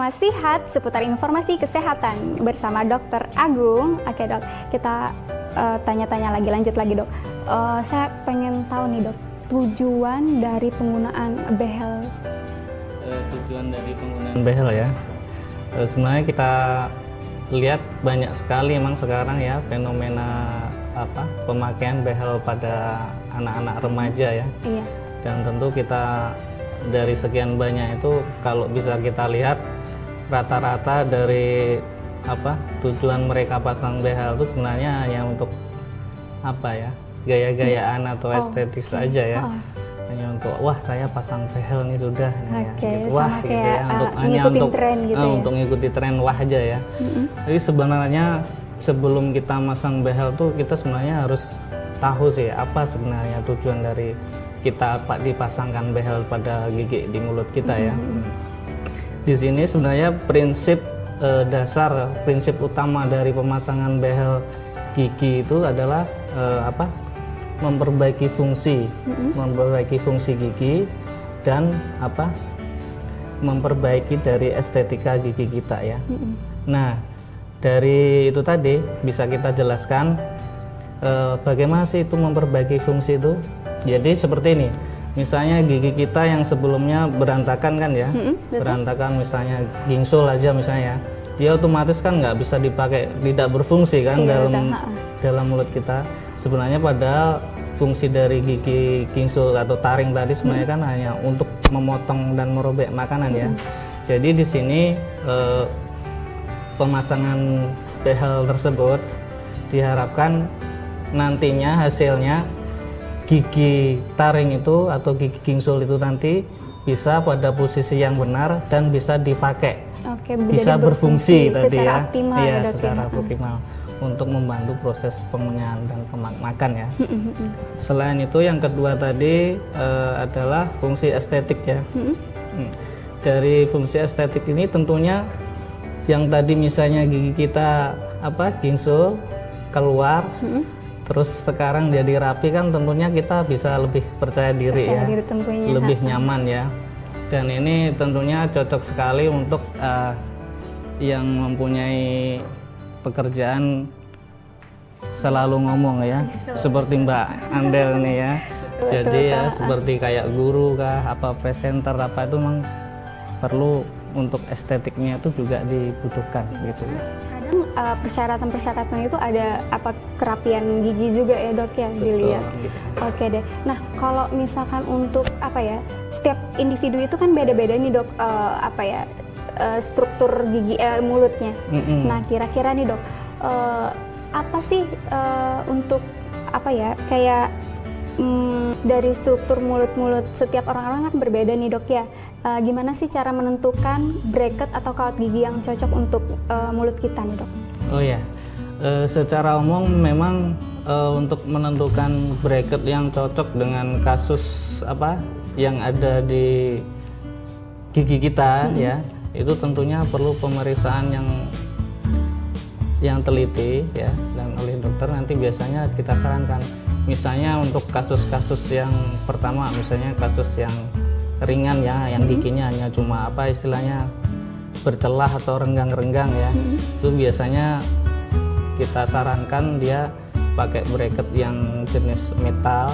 Semua Sihat seputar informasi kesehatan bersama Dokter Agung. Oke dok, kita tanya-tanya lagi, lanjut lagi dok. Saya pengen tahu nih dok, tujuan dari penggunaan behel. Tujuan dari penggunaan behel ya, sebenarnya kita lihat banyak sekali emang sekarang ya fenomena pemakaian behel pada anak-anak remaja ya. Iya. Dan tentu kita dari sekian banyak itu kalau bisa kita lihat rata-rata dari tujuan mereka pasang behel itu sebenarnya hanya untuk gaya-gayaan atau estetis saja ya. Hanya untuk wah saya pasang behel nih sudah gitu. Wah gitu ya, hanya untuk tren gitu untuk ngikuti tren wah aja ya. Jadi sebenarnya sebelum kita masang behel tuh kita sebenarnya harus tahu sih apa sebenarnya tujuan dari kita dipasangkan behel pada gigi di mulut kita ya. Di sini sebenarnya prinsip dasar, prinsip utama dari pemasangan behel gigi itu adalah memperbaiki fungsi, memperbaiki fungsi gigi dan memperbaiki dari estetika gigi kita ya. Nah, dari itu tadi bisa kita jelaskan bagaimana sih itu memperbaiki fungsi itu. Jadi seperti ini, misalnya gigi kita yang sebelumnya berantakan kan ya, berantakan misalnya gingsul aja misalnya, dia otomatis kan nggak bisa dipakai, tidak berfungsi kan dalam mulut kita. Sebenarnya padahal fungsi dari gigi gingsul atau taring tadi sebenarnya kan hanya untuk memotong dan merobek makanan ya. Jadi di sini pemasangan behel tersebut diharapkan nantinya hasilnya gigi taring itu atau gigi gingsul itu nanti bisa pada posisi yang benar dan bisa dipakai, bisa berfungsi tadi ya, optimal, iya secara optimal untuk membantu proses pengunyah dan makan ya. Selain itu yang kedua tadi adalah fungsi estetik ya. Dari fungsi estetik ini tentunya yang tadi misalnya gigi kita gingsul keluar, terus sekarang jadi rapi kan tentunya kita bisa lebih percaya diri tentunya. Lebih nyaman ya. Dan ini tentunya cocok sekali untuk yang mempunyai pekerjaan selalu ngomong ya, seperti Mbak Andel nih ya. Jadi ya seperti kayak guru kah, presenter itu memang perlu untuk estetiknya itu juga dibutuhkan gitu ya. Persyaratan-persyaratan itu ada kerapian gigi juga ya dok ya. Betul, dilihat. Gitu. Oke deh. Nah kalau misalkan untuk setiap individu itu kan beda-beda nih dok struktur gigi mulutnya. Nah kira-kira nih dok apa sih untuk dari struktur mulut setiap orang-orang kan berbeda nih dok ya. Gimana sih cara menentukan bracket atau kawat gigi yang cocok untuk mulut kita nih dok? Oh ya, secara umum memang untuk menentukan bracket yang cocok dengan kasus yang ada di gigi kita ya, itu tentunya perlu pemeriksaan yang teliti ya, dan oleh dokter nanti biasanya kita sarankan. Misalnya untuk kasus-kasus yang pertama, misalnya kasus yang ringan ya, yang giginya hanya cuma istilahnya bercelah atau renggang-renggang ya, itu biasanya kita sarankan dia pakai bracket yang jenis metal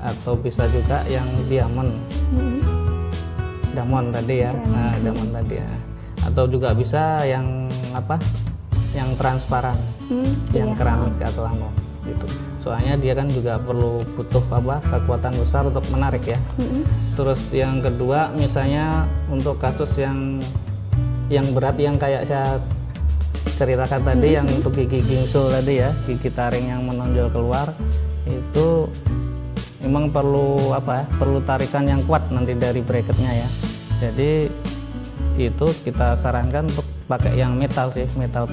atau bisa juga yang diamond, tadi ya, diamond tadi ya, atau juga bisa yang yang transparan, yang keramik atau gitu. Soalnya dia kan juga butuh kekuatan besar untuk menarik ya. Terus yang kedua misalnya untuk kasus yang berat yang kayak saya ceritakan tadi, yang untuk gigi gingsul tadi ya, gigi taring yang menonjol keluar, itu memang perlu perlu tarikan yang kuat nanti dari bracketnya ya. Jadi itu kita sarankan untuk pakai yang metal sih, metal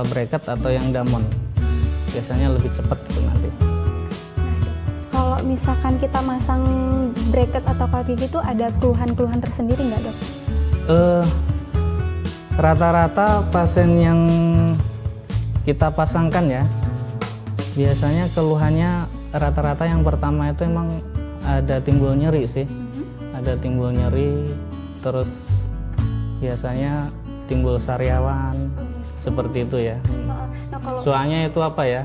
bracket atau yang diamond. Biasanya lebih cepat itu nanti. Kalau misalkan kita masang bracket atau kawat gigi itu ada keluhan-keluhan tersendiri nggak dok? Rata-rata pasien yang kita pasangkan ya, biasanya keluhannya rata-rata yang pertama itu emang ada timbul nyeri sih, ada timbul nyeri, terus biasanya timbul sariawan seperti itu ya. Nah, kalau Soalnya itu apa ya,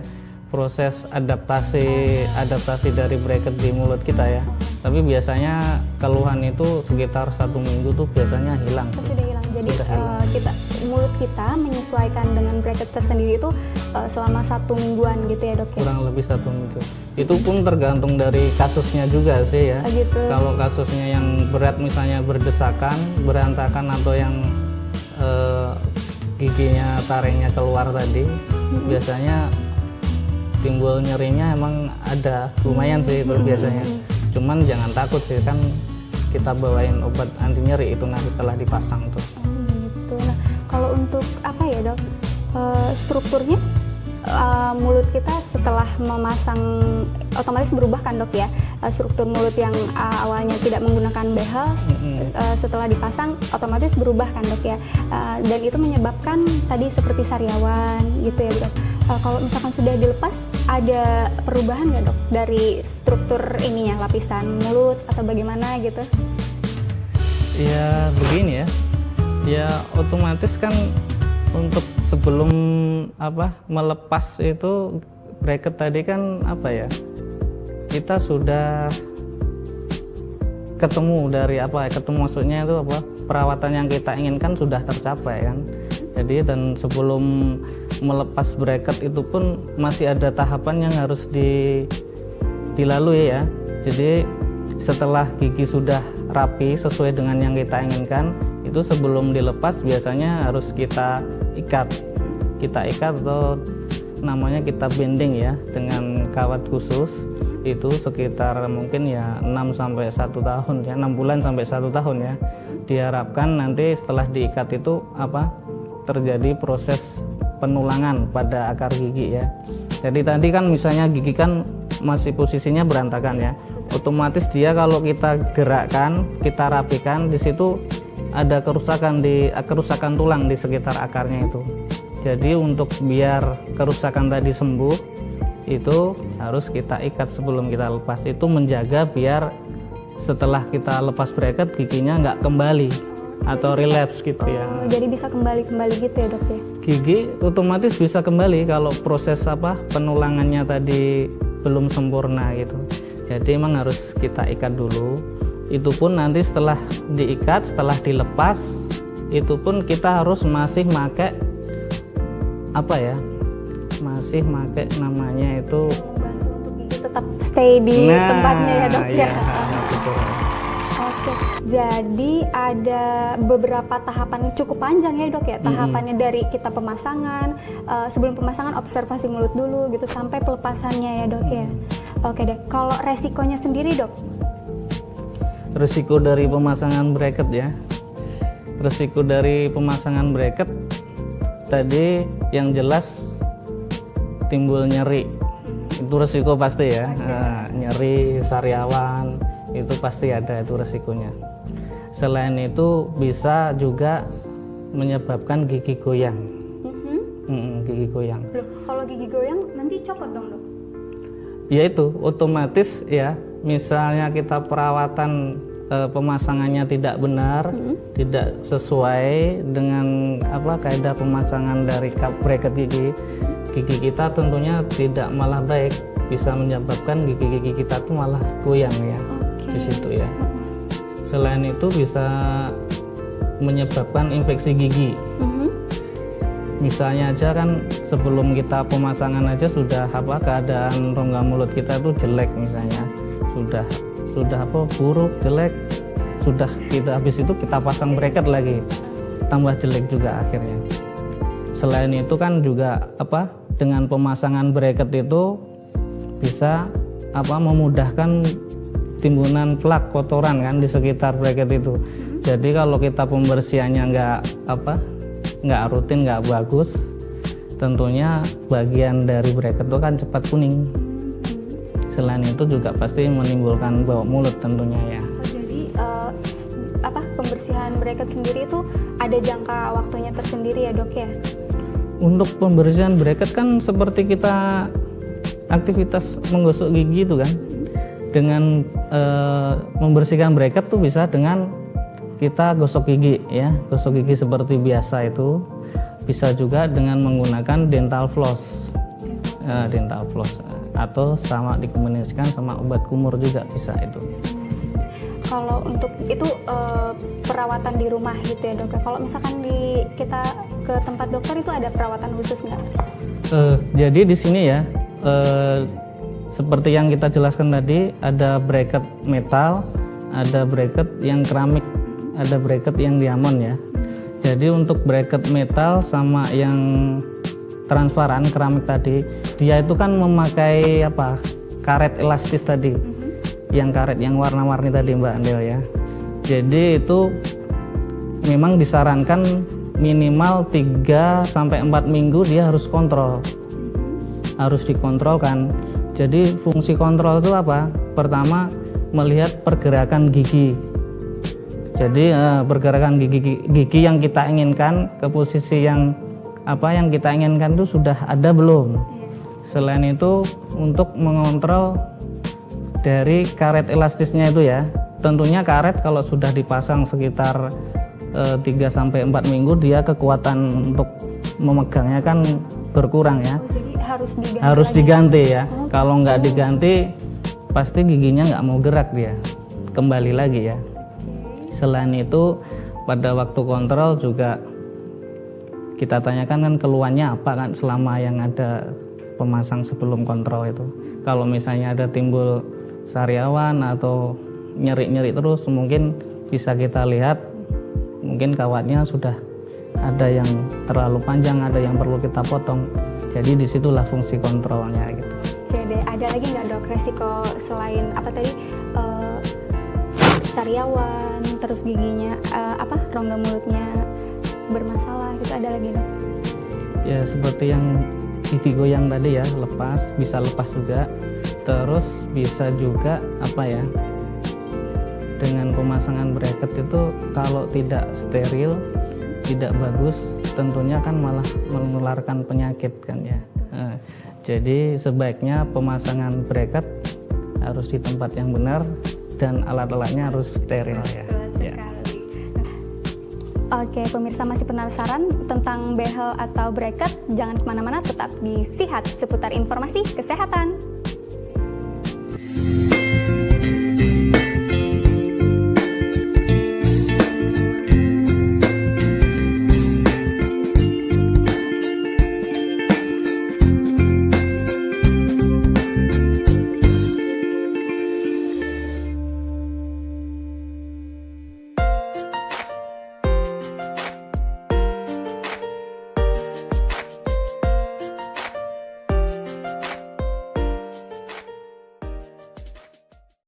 proses adaptasi dari bracket di mulut kita ya. Tapi biasanya keluhan itu sekitar 1 minggu tuh biasanya hilang. sudah hilang. Jadi Sudah hilang. mulut kita menyesuaikan dengan bracket tersendiri itu selama 1 mingguan gitu ya dok ya. Kurang lebih 1 minggu. Itu pun tergantung dari kasusnya juga sih ya. Gitu. Kalau kasusnya yang berat misalnya berdesakan, berantakan atau yang giginya taringnya keluar tadi, biasanya timbul nyerinya emang ada, lumayan sih itu biasanya. Cuman jangan takut sih, kan kita bawain obat anti nyeri itu nanti setelah dipasang tuh. Gitu. Nah, kalau untuk apa ya dok, strukturnya mulut kita setelah memasang otomatis berubah kan dok ya, struktur mulut yang awalnya tidak menggunakan behel setelah dipasang otomatis berubah kan dok ya, dan itu menyebabkan tadi seperti sariawan gitu ya dok. Kalau misalkan sudah dilepas, ada perubahan nggak dok dari struktur ininya, lapisan mulut atau bagaimana gitu? Ya begini ya, ya otomatis kan untuk sebelum melepas itu bracket tadi kan kita sudah ketemu dari ketemu maksudnya itu perawatan yang kita inginkan sudah tercapai kan. Jadi dan sebelum melepas bracket itu pun masih ada tahapan yang harus dilalui ya. Jadi setelah gigi sudah rapi sesuai dengan yang kita inginkan, itu sebelum dilepas biasanya harus kita ikat atau namanya kita bending ya dengan kawat khusus. Itu sekitar mungkin ya 6 sampai 1 tahun ya, 6 bulan sampai 1 tahun ya. Diharapkan nanti setelah diikat itu terjadi proses penulangan pada akar gigi ya. Jadi tadi kan misalnya gigi kan masih posisinya berantakan ya. Otomatis dia kalau kita gerakkan, kita rapikan, di situ ada kerusakan tulang di sekitar akarnya itu. Jadi untuk biar kerusakan tadi sembuh, itu harus kita ikat sebelum kita lepas. Itu menjaga biar setelah kita lepas bracket giginya nggak kembali atau relapse gitu ya. Jadi bisa kembali gitu ya dok ya? Gigi otomatis bisa kembali kalau proses penulangannya tadi belum sempurna gitu. Jadi emang harus kita ikat dulu. Itu pun nanti setelah diikat, setelah dilepas, itu pun kita harus masih pakai masih pakai namanya itu membantu untuk gigi tetap stay di tempatnya ya dok ya. Betul. Oke, jadi ada beberapa tahapan cukup panjang ya dok ya, tahapannya dari kita pemasangan, sebelum pemasangan observasi mulut dulu gitu sampai pelepasannya ya dok ya. Oke deh, kalau resikonya sendiri dok? Resiko dari pemasangan bracket ya. Resiko dari pemasangan bracket tadi yang jelas timbul nyeri. Itu resiko pasti ya. Nyeri, sariawan, itu pasti ada itu resikonya. Selain itu bisa juga menyebabkan gigi goyang. Gigi goyang. Loh, kalau gigi goyang nanti copot dong dok? Ya itu otomatis ya, misalnya kita perawatan pemasangannya tidak benar, tidak sesuai dengan kaidah pemasangan dari bracket gigi kita tentunya tidak malah baik, bisa menyebabkan gigi kita tuh malah goyang ya. Di situ ya. Selain itu bisa menyebabkan infeksi gigi. Misalnya aja kan sebelum kita pemasangan aja sudah keadaan rongga mulut kita itu jelek misalnya, sudah buruk, jelek, sudah kita habis itu kita pasang bracket lagi, tambah jelek juga akhirnya. Selain itu kan juga dengan pemasangan bracket itu bisa memudahkan timbunan plak kotoran kan di sekitar bracket itu. Jadi kalau kita pembersihannya nggak rutin, nggak bagus, tentunya bagian dari bracket itu kan cepat kuning. Selain itu juga pasti menimbulkan bau mulut tentunya ya. Jadi pembersihan bracket sendiri itu ada jangka waktunya tersendiri ya dok ya? Untuk pembersihan bracket kan seperti kita aktivitas menggosok gigi itu kan, dengan membersihkan bracket tuh bisa dengan kita gosok gigi ya, gosok gigi seperti biasa itu. Bisa juga dengan menggunakan dental floss, atau sama dikombinasikan sama obat kumur juga bisa itu. Kalau untuk itu perawatan di rumah gitu ya dokter. Kalau misalkan kita ke tempat dokter itu ada perawatan khusus nggak? Jadi di sini ya, seperti yang kita jelaskan tadi, ada bracket metal, ada bracket yang keramik, ada bracket yang diamond ya. Jadi untuk bracket metal sama yang transparan keramik tadi, dia itu kan memakai karet elastis tadi, yang karet yang warna-warni tadi Mbak Andel ya. Jadi itu memang disarankan minimal 3-4 minggu dia harus kontrol, harus dikontrolkan. Jadi fungsi kontrol itu apa? Pertama, melihat pergerakan gigi. Jadi pergerakan gigi yang kita inginkan ke posisi yang kita inginkan itu sudah ada belum. Selain itu untuk mengontrol dari karet elastisnya itu ya. Tentunya karet kalau sudah dipasang sekitar 3-4 minggu, dia kekuatan untuk memegangnya kan berkurang ya. Jadi harus diganti ya. Kalau nggak diganti pasti giginya nggak mau gerak, dia kembali lagi ya. Selain itu pada waktu kontrol juga kita tanyakan kan keluhannya apa kan selama yang ada pemasang sebelum kontrol itu. Kalau misalnya ada timbul sariawan atau nyeri-nyeri terus, mungkin bisa kita lihat mungkin kawatnya sudah ada yang terlalu panjang, ada yang perlu kita potong. Jadi disitulah fungsi kontrolnya gitu. Oke deh, ada lagi nggak dok resiko selain sariawan, terus giginya rongga mulutnya bermasalah gitu, ada lagi dok? Ya seperti yang gigi goyang tadi ya, bisa lepas juga. Terus bisa juga dengan pemasangan bracket itu kalau tidak steril, tidak bagus, tentunya kan malah menularkan penyakit kan ya. Jadi sebaiknya pemasangan bracket harus di tempat yang benar dan alat-alatnya harus steril ya. Oke, pemirsa masih penasaran tentang behel atau bracket? Jangan kemana-mana, tetap di Sihat seputar informasi kesehatan.